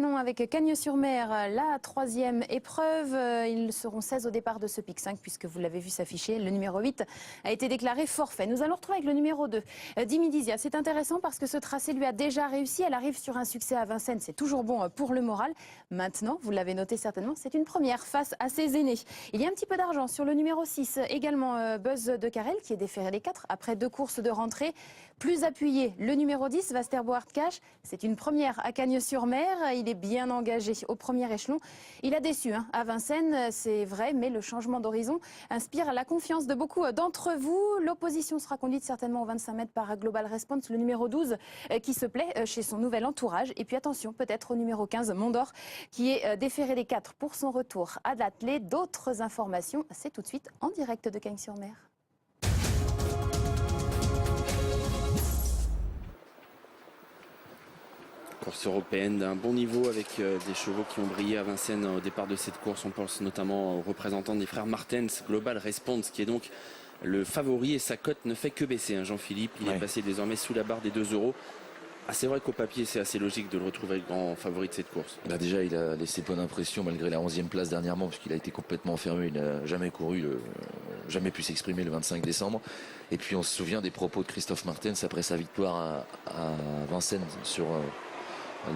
Non, avec Cagnes-sur-Mer, la troisième épreuve. Ils seront 16 au départ de ce pic 5 puisque vous l'avez vu s'afficher. Le numéro 8 a été déclaré forfait. Nous allons retrouver avec le numéro 2, Dimi Dizia. C'est intéressant parce que ce tracé lui a déjà réussi. Elle arrive sur un succès à Vincennes. C'est toujours bon pour le moral. Maintenant, vous l'avez noté certainement, c'est une première face à ses aînés. Il y a un petit peu d'argent sur le numéro 6. Également Buzz de Carrel qui est déféré les 4 après 2 courses de rentrée. Plus appuyé, le numéro 10, Vasterbo Hardcash. C'est une première à Cagnes-sur-Mer. Il est bien engagé au premier échelon. Il a déçu à Vincennes, c'est vrai, mais le changement d'horizon inspire la confiance de beaucoup d'entre vous. L'opposition sera conduite certainement aux 25 mètres par Global Response, le numéro 12 qui se plaît chez son nouvel entourage. Et puis attention, peut-être au numéro 15, Mondor, qui est déféré les 4 pour son retour à l'attelé. D'autres informations, c'est tout de suite en direct de Cagnes-sur-Mer. Course européenne d'un bon niveau avec des chevaux qui ont brillé à Vincennes au départ de cette course. On pense notamment aux représentants des frères Martens, Global Response, qui est donc le favori et sa cote ne fait que baisser. Jean-Philippe, il est passé désormais sous la barre des 2 €. Ah, c'est vrai qu'au papier, c'est assez logique de le retrouver grand favori de cette course. Déjà, il a laissé bonne impression malgré la 11e place dernièrement, puisqu'il a été complètement enfermé. Il n'a jamais couru, jamais pu s'exprimer le 25 décembre. Et puis, on se souvient des propos de Christophe Martens après sa victoire à Vincennes sur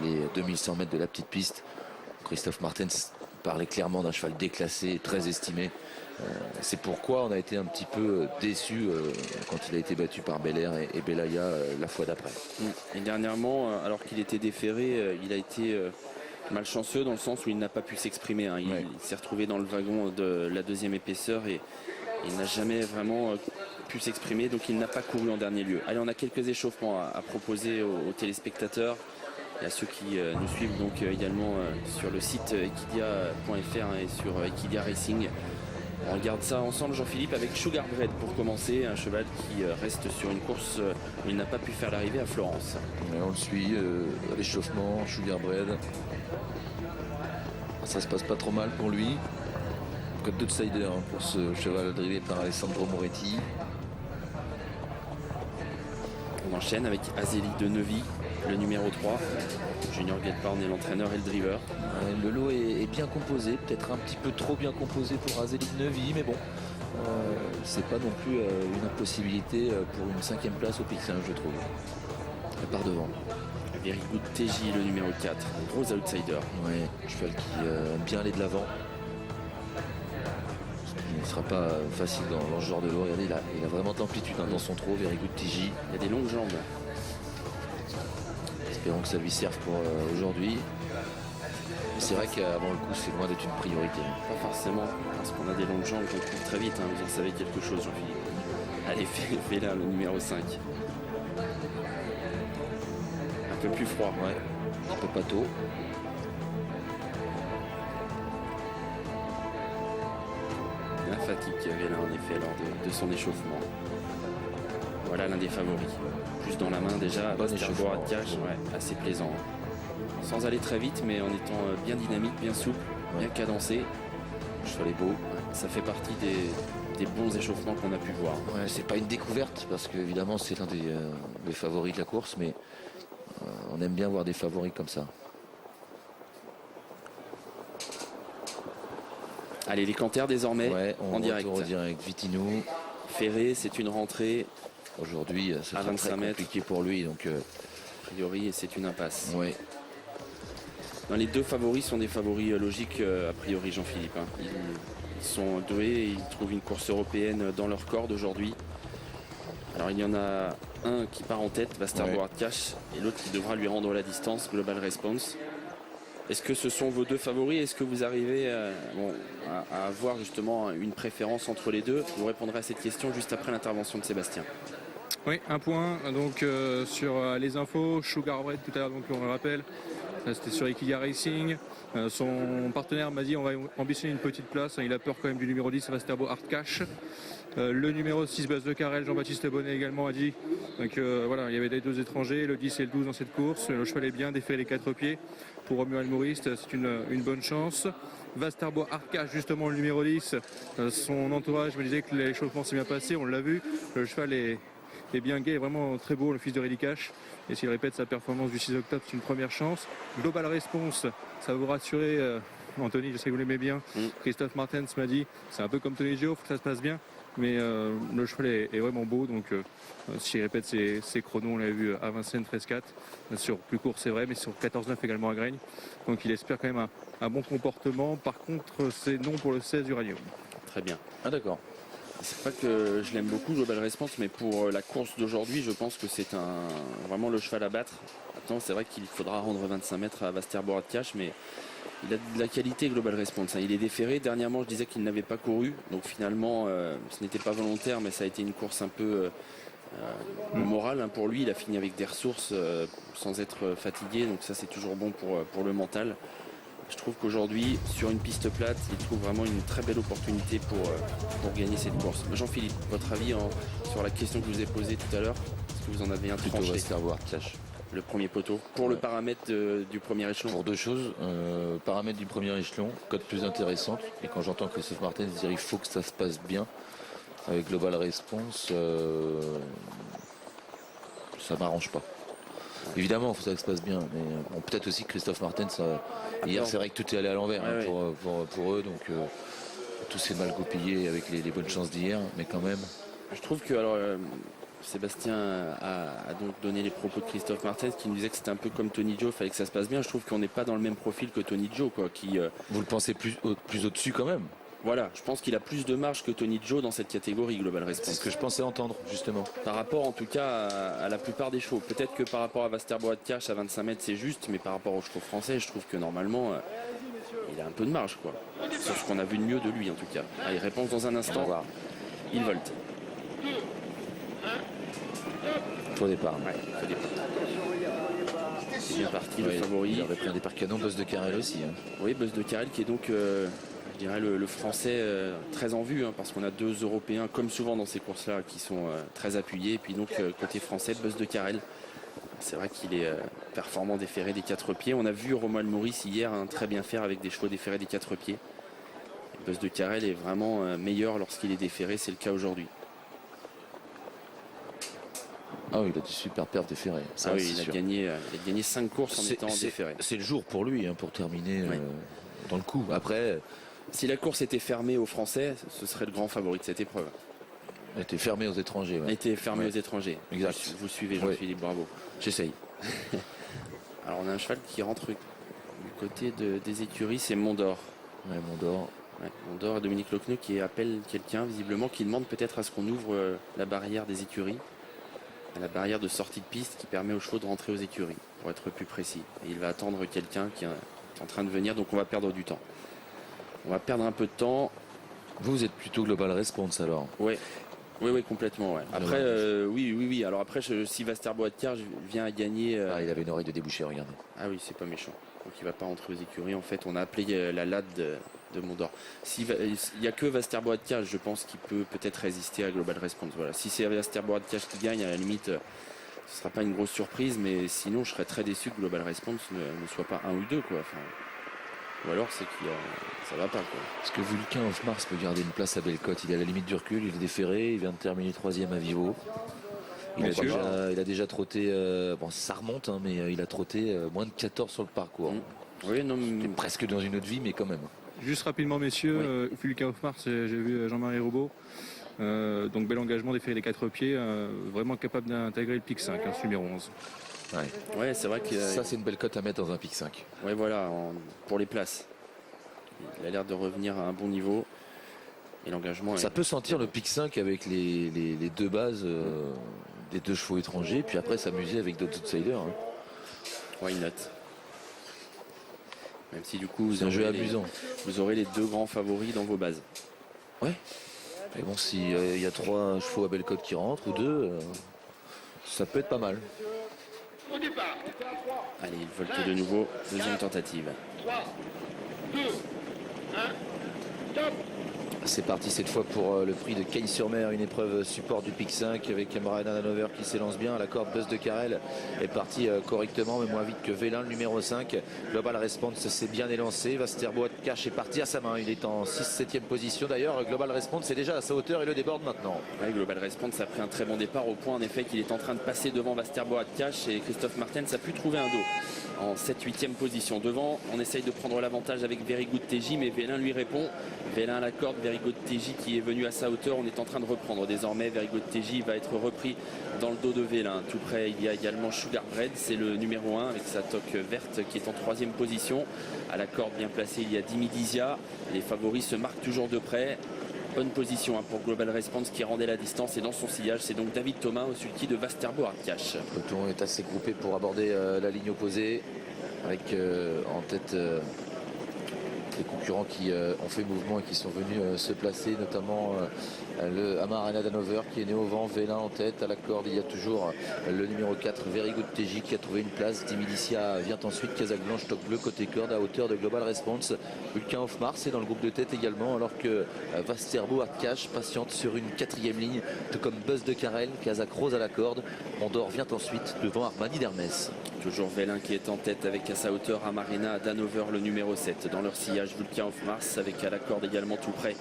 les 2100 mètres de la petite piste. Christophe Martens parlait clairement d'un cheval déclassé, très estimé. C'est pourquoi on a été un petit peu déçus quand il a été battu par Belair et Belaya la fois d'après. Et dernièrement, alors qu'il était déféré, il a été malchanceux dans le sens où il n'a pas pu s'exprimer. Il s'est retrouvé dans le wagon de la 2e épaisseur et il n'a jamais vraiment pu s'exprimer, donc il n'a pas couru en dernier lieu. Allez, on a quelques échauffements à proposer aux téléspectateurs et à ceux qui nous suivent donc également sur le site equidia.fr et sur Equidia Racing. On regarde ça ensemble, Jean-Philippe, avec Sugar Bread pour commencer, un cheval qui reste sur une course où il n'a pas pu faire l'arrivée à Florence. On le suit à l'échauffement, Sugar Bread. Ça se passe pas trop mal pour lui. Code d'outsider pour ce cheval drivé par Alessandro Moretti. On enchaîne avec Azélie de Neuvy, le numéro 3. Junior Gelparn est l'entraîneur et le driver. Le lot est bien composé, peut-être un petit peu trop bien composé pour Azélie de Neuvy, mais bon, c'est pas non plus une impossibilité pour une 5e place au pic 5, je trouve. Elle part devant. Very Good TJ, le numéro 4, gros outsider. Ouais, cheval qui aime bien aller de l'avant. Il ne sera pas facile dans ce genre de lot. Regardez, il a vraiment d'amplitude dans son trot. Very Good TJ. Il a des longues jambes. Espérons que ça lui serve pour aujourd'hui. C'est vrai qu'avant le coup, c'est loin d'être une priorité. Pas forcément, parce qu'on a des longues jambes qu'on trouve très vite. Vous en savez quelque chose, Jean-Philippe. Allez, fais là le numéro 5. Un peu plus froid. Ouais, un peu pâteau. La fatigue qu'il y avait là en effet lors de son échauffement. Voilà l'un des favoris. Plus dans la main déjà, bon échauffement, Hardcash, assez plaisant. Sans aller très vite, mais en étant bien dynamique, bien souple, bien cadencé. Le cheval est beau. Ça fait partie des bons échauffements qu'on a pu voir. Ouais, c'est pas une découverte parce qu'évidemment c'est l'un des favoris de la course, mais on aime bien voir des favoris comme ça. Allez, les canters désormais en direct. En direct, Vitinou. Ferré, c'est une rentrée. Aujourd'hui, ça sera très compliqué pour lui. Donc, a priori, c'est une impasse. Ouais. Les 2 favoris sont des favoris logiques, a priori, Jean-Philippe. Ils sont doués, ils trouvent une course européenne dans leur corde aujourd'hui. Alors, il y en a un qui part en tête, Vasterbo Hardcash, et l'autre qui devra lui rendre la distance, Global Response. Est-ce que ce sont vos 2 favoris? Est-ce que vous arrivez à avoir justement une préférence entre les deux? Vous répondrez à cette question juste après l'intervention de Sébastien. Oui, un point donc sur les infos. Sugar Bread tout à l'heure, donc on le rappelle, c'était sur Equidia Racing. Son partenaire m'a dit on va ambitionner une petite place. Il a peur quand même du numéro 10, Vasterbo Hardcash. Le numéro 6, Buzz de Carrel, Jean-Baptiste Bonnet également a dit. Donc voilà, il y avait les 2 étrangers, le 10 et le 12 dans cette course. Le cheval est bien défait les 4 pieds. Pour Romuald Mouriste, c'est une bonne chance. Vasterbo Hardcash, justement le numéro 10, son entourage me disait que l'échauffement s'est bien passé, on l'a vu. Le cheval est est bien gai, est vraiment très beau, le fils de Reddy Cash. Et s'il répète sa performance du 6 octobre, c'est une première chance. Global Response, ça va vous rassurer. Anthony, je sais que vous l'aimez bien. Christophe Martens m'a dit, c'est un peu comme Tony Gio, faut que ça se passe bien. Mais le cheval est vraiment beau, donc s'il répète ses chronos, on l'a vu à Vincennes 13-4, sur plus court c'est vrai, mais sur 14-9 également à Graigne. Donc il espère quand même un bon comportement. Par contre, c'est non pour le 16 Uranium. Très bien. Ah d'accord. C'est pas que je l'aime beaucoup, Global Response, mais pour la course d'aujourd'hui, je pense que c'est vraiment le cheval à battre. Maintenant, c'est vrai qu'il faudra rendre 25 mètres à Vasterborat Cash, mais il a de la qualité, Global Response. Il est déféré. Dernièrement, je disais qu'il n'avait pas couru. Donc finalement, ce n'était pas volontaire, mais ça a été une course un peu morale pour lui. Il a fini avec des ressources sans être fatigué. Donc ça, c'est toujours bon pour le mental. Je trouve qu'aujourd'hui, sur une piste plate, il trouve vraiment une très belle opportunité pour gagner cette course. Jean-Philippe, votre avis sur la question que je vous ai posée tout à l'heure? Est-ce que vous en avez un Plutôt tranché? Vasterborat Cash. Le premier poteau. Pour le paramètre du premier échelon. Pour deux choses, paramètres du premier échelon, code plus intéressante. Et quand j'entends Christophe Martens dire il faut que ça se passe bien avec Global Response, ça m'arrange pas. Évidemment, il faut que ça se passe bien. Mais bon, peut-être aussi que Christophe Martens, hier c'est vrai que tout est allé à l'envers pour eux. Donc tout s'est mal goupillé avec les bonnes chances d'hier. Mais quand même. Je trouve que Sébastien a donc donné les propos de Christophe Martens qui nous disait que c'était un peu comme Tony Gio, il fallait que ça se passe bien. Je trouve qu'on n'est pas dans le même profil que Tony Gio, qui Vous le pensez plus au-dessus quand même? voilà, je pense qu'il a plus de marge que Tony Gio dans cette catégorie Global C'est Response. ce que je pensais entendre justement. Par rapport en tout cas à la plupart des chevaux. Peut-être que par rapport à Vasterborat Cash à 25 mètres c'est juste, mais par rapport aux chevaux français, je trouve que normalement il a un peu de marge sur ce qu'on a vu de mieux de lui en tout cas. Allez, réponse dans un instant. Il volte. Faux départ. Ouais, faux départ. C'est bien parti, le favori. Il aurait pris un départ canon, Buzz de Carrel aussi. Oui, Buzz de Carrel qui est donc, je dirais, le français très en vue, parce qu'on a deux Européens, comme souvent dans ces courses-là, qui sont très appuyés. Et puis donc, côté français, Buzz de Carrel. C'est vrai qu'il est performant déféré des 4 pieds. On a vu Romuald Maurice hier très bien faire avec des chevaux déférés des 4 pieds. Et Buzz de Carrel est vraiment meilleur lorsqu'il est déféré, c'est le cas aujourd'hui. Ah oui, il a du super perf déféré. Ça, il a gagné 5 courses en étant déféré. C'est le jour pour lui, pour terminer dans le coup. Après, si la course était fermée aux Français, ce serait le grand favori de cette épreuve. Elle était fermée aux étrangers. Elle était fermée aux étrangers. Exact. Vous suivez Jean-Philippe, bravo. J'essaye. Alors on a un cheval qui rentre du côté des écuries, c'est Mondor. Ouais, Mondor. Ouais, Mondor et Dominique Lochneux qui appelle quelqu'un visiblement qui demande peut-être à ce qu'on ouvre la barrière des écuries. La barrière de sortie de piste qui permet aux chevaux de rentrer aux écuries, pour être plus précis. Et il va attendre quelqu'un qui est en train de venir, donc on va perdre du temps. On va perdre un peu de temps. Vous êtes plutôt Global Response alors? Oui, complètement. Ouais. Après, oui. Alors après, si Vasterborat Cash vient à gagner... il avait une oreille de débouché, regardez. Ah oui, c'est pas méchant. Donc il va pas rentrer aux écuries. En fait, on a appelé la latte de Mondor. Il n'y a que Vasterborat Cash, je pense, qui peut peut-être résister à Global Response. Voilà. Si c'est Vasterborat Cash qui gagne, à la limite, ce ne sera pas une grosse surprise, mais sinon, je serais très déçu que Global Response ne soit pas 1 ou 2. Ou alors, c'est que ça va pas. Est-ce que Vulcain of Mars peut garder une place à Bellecote? Il est à la limite du recul, il est déféré, il vient de terminer 3e à Vivo. Il a déjà trotté, ça remonte, mais il a trotté moins de 14 sur le parcours. Oui, non, mais... presque dans une autre vie, mais quand même. Juste rapidement, messieurs, Vulcain of Mars, j'ai vu Jean-Marie Roubaud. Donc bel engagement déféré les 4 pieds, vraiment capable d'intégrer le pic 5, numéro 11. Ouais, c'est vrai que ça, c'est une belle cote à mettre dans un pic 5. Ouais, voilà, pour les places. Il a l'air de revenir à un bon niveau. Et l'engagement. Ça peut sentir le pic 5 avec les deux bases des 2 chevaux étrangers, puis après s'amuser avec d'autres outsiders. Why not? Même si du coup, c'est un jeu amusant. Vous aurez les 2 grands favoris dans vos bases. Ouais. Mais bon, s'il y a 3 chevaux à Bellecote qui rentrent, ou 2, ça peut être pas mal. Allez, il volte de nouveau. 2e tentative. 3, 2, 1, top. C'est parti cette fois pour le prix de Cagnes-sur-Mer, une épreuve support du Pic 5 avec Marina Danover qui s'élance bien. La corde Buzz de Carrel est parti correctement mais moins vite que Vélin, le numéro 5. Global Response s'est bien élancé. Vasterboat Cash est parti à sa main. Il est en 6-7e position d'ailleurs. Global Response est déjà à sa hauteur et le déborde maintenant. Ouais, Global Response a pris un très bon départ au point en effet qu'il est en train de passer devant Vasterboat Cash et Christophe Martens a pu trouver un dos en 7-8e position. Devant, on essaye de prendre l'avantage avec Very Good TJ mais Vélin lui répond. Vélin à la corde, Very Good TJ qui est venu à sa hauteur. On est en train de reprendre désormais. Very Good TJ va être repris dans le dos de Vélin. Tout près, il y a également Sugar Bread, c'est le numéro 1 avec sa toque verte qui est en 3e position. À la corde bien placée, il y a Dimi Dizia. Les favoris se marquent toujours de près. Bonne position pour Global Response qui rendait la distance et dans son sillage c'est donc David Thomas au sulky de Vasterboat Cash. Le peloton est assez groupé pour aborder la ligne opposée avec en tête les concurrents qui ont fait mouvement et qui sont venus se placer, notamment le Amarena Danover qui est né au vent, Vélin en tête. À la corde il y a toujours le numéro 4 Very Good TJ qui a trouvé une place. Dimilicia vient ensuite, Casac Blanche, toque bleu côté corde à hauteur de Global Response. Vulcain of Mars est dans le groupe de tête également, alors que Vasterboat Cash patiente sur une 4e ligne, tout comme Buzz de Carrel. Casac Rose à la corde. Mondor vient ensuite devant Armani d'Hermès. Toujours Vélin qui est en tête avec à sa hauteur Amarena Danover le numéro 7. Dans leur sillage Vulcain of Mars avec à la corde également tout près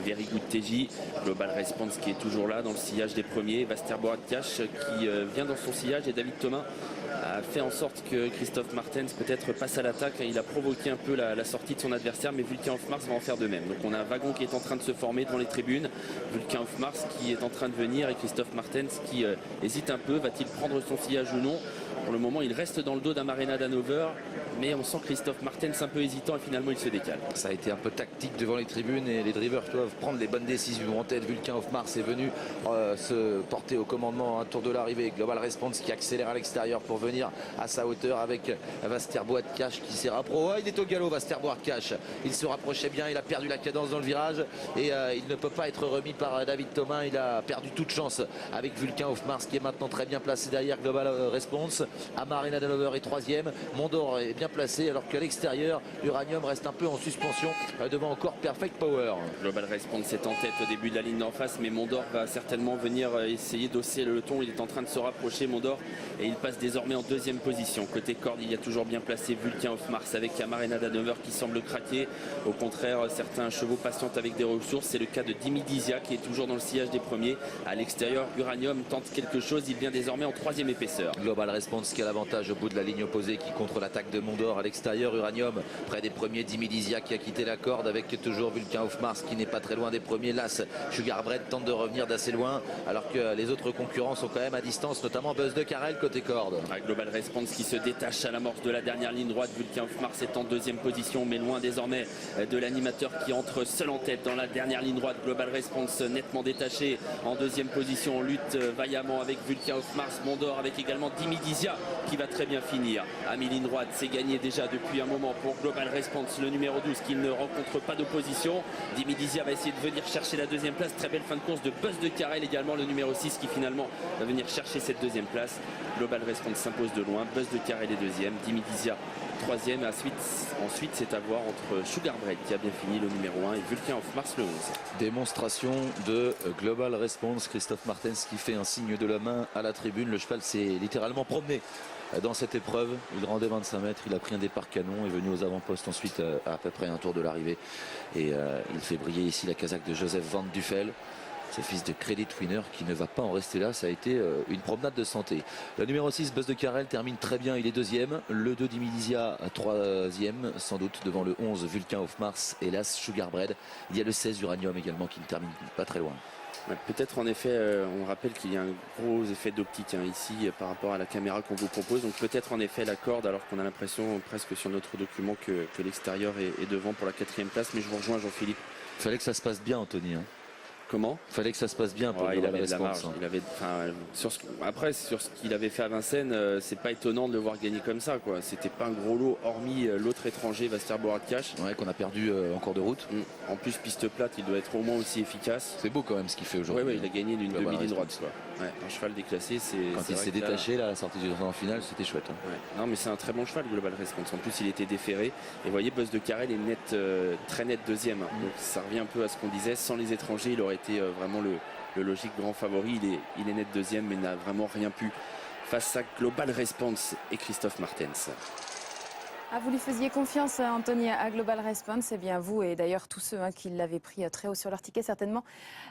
Very Good TJ. Global Response qui est toujours là dans le sillage des premiers. Vasterboat Cash qui vient dans son sillage et David Thomas a fait en sorte que Christophe Martens peut-être passe à l'attaque. Il a provoqué un peu la sortie de son adversaire mais Vulcain of Mars va en faire de même. Donc on a un wagon qui est en train de se former devant les tribunes. Vulcain of Mars qui est en train de venir et Christophe Martens qui hésite un peu. Va-t-il prendre son sillage ou non? Pour le moment il reste dans le dos d'Amarena Danover mais on sent Christophe Martens un peu hésitant et finalement il se décale. Ça a été un peu tactique devant les tribunes et les drivers doivent prendre les bonnes décisions. En tête, Vulcain of Mars est venu se porter au commandement à un tour de l'arrivée. Global Response qui accélère à l'extérieur pour venir à sa hauteur avec Vasterboat Cash qui s'est rapproché. Oh, il est au galop Vasterboat Cash. Il se rapprochait bien, il a perdu la cadence dans le virage et il ne peut pas être remis par David Thomas. Il a perdu toute chance avec Vulcain of Mars qui est maintenant très bien placé derrière Global Response. Amarena Danover est 3e. Mondor est bien placé alors qu'à l'extérieur Uranium reste un peu en suspension devant encore Perfect Power. Global Response est en tête au début de la ligne d'en face mais Mondor va certainement venir essayer d'hausser le ton. Il est en train de se rapprocher Mondor et il passe désormais en 2e position. Côté corde il y a toujours bien placé Vulcain of Mars avec Amarena Danover qui semble craquer. Au contraire certains chevaux patientent avec des ressources. C'est le cas de Dimi Dizia qui est toujours dans le sillage des premiers. À l'extérieur Uranium tente quelque chose. Il vient désormais en 3e épaisseur. Global Response qui a l'avantage au bout de la ligne opposée qui contre l'attaque de Mondor. À l'extérieur Uranium près des premiers, Dimi Dizia qui a quitté la corde avec toujours Vulcain of Mars qui n'est pas très loin des premiers. Las Sugar Bread tente de revenir d'assez loin alors que les autres concurrents sont quand même à distance, notamment Buzz de Carrel côté corde. Global Response qui se détache à l'amorce de la dernière ligne droite. Vulcain of Mars est en 2e position mais loin désormais de l'animateur qui entre seul en tête dans la dernière ligne droite. Global Response nettement détaché en 2e position. On lutte vaillamment avec Vulcain of Mars. Mondor avec également Dimi Dizia qui va très bien finir. À mi-ligne droite, c'est gagné déjà depuis un moment pour Global Response, le numéro 12 qui ne rencontre pas d'opposition. Dimi Dizia va essayer de venir chercher la 2e place. Très belle fin de course de Buzz de Carrel également, le numéro 6 qui finalement va venir chercher cette 2e place. Global Response s'impose de loin. Buzz de Carrel est 2e, Dimi Dizia 3e. Ensuite c'est à voir entre Sugar Bread qui a bien fini le numéro 1 et Vulcain of Mars le 11. Démonstration de Global Response. Christophe Martens qui fait un signe de la main à la tribune. Le cheval s'est littéralement promené dans cette épreuve. Il rendait 25 mètres, il a pris un départ canon, est venu aux avant-postes ensuite à peu près un tour de l'arrivée et il fait briller ici la casaque de Joseph Van Duffel, ce fils de Credit Winner qui ne va pas en rester là. Ça a été une promenade de santé. Le numéro 6 Buzz de Carrel termine très bien, il est 2e. Le 2 Dimi Dizia 3e sans doute devant le 11 Vulcain of Mars et l'As Sugar Bread. Il y a le 16 Uranium également qui ne termine pas très loin. Peut-être en effet, on rappelle qu'il y a un gros effet d'optique ici par rapport à la caméra qu'on vous propose. Donc peut-être en effet la corde, alors qu'on a l'impression presque sur notre document que l'extérieur est devant pour la 4e place. Mais je vous rejoins Jean-Philippe. Il fallait que ça se passe bien Anthony. Comment? Il fallait que ça se passe bien pour il avait de la marge. Il avait, après, sur ce qu'il avait fait à Vincennes, c'est pas étonnant de le voir gagner comme ça, quoi. C'était pas un gros lot, hormis l'autre étranger, Vasterboat Cash. Ouais, qu'on a perdu en cours de route. En plus, piste plate, il doit être au moins aussi efficace. C'est beau quand même ce qu'il fait aujourd'hui. Ouais, il a gagné d'une demi-ligne droite, quoi. Ouais, un cheval déclassé, c'est. Quand c'est il vrai s'est que là- détaché, là, à la sortie du tournoi en finale, c'était chouette. Hein. Ouais. Non, mais c'est un très bon cheval, Global Response. En plus, il était déféré. Et vous voyez, Buzz de Carrel est net, très net deuxième. Donc ça revient un peu à ce qu'on disait. Sans les étrangers, il aurait été vraiment le logique grand favori. Il est net deuxième, mais n'a vraiment rien pu face à Global Response et Christophe Martens. Ah, vous lui faisiez confiance, Anthony, à Global Response. Eh bien, vous et d'ailleurs tous ceux qui l'avaient pris très haut sur leur ticket, certainement.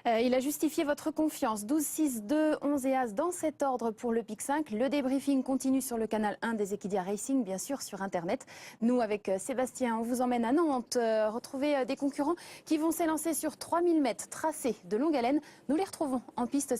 Il a justifié votre confiance. 12, 6, 2, 11 et As dans cet ordre pour le Pic 5. Le débriefing continue sur le canal 1 des Equidia Racing, bien sûr, sur Internet. Nous, avec Sébastien, on vous emmène à Nantes, retrouver des concurrents qui vont s'élancer sur 3000 mètres tracés de longue haleine. Nous les retrouvons en piste.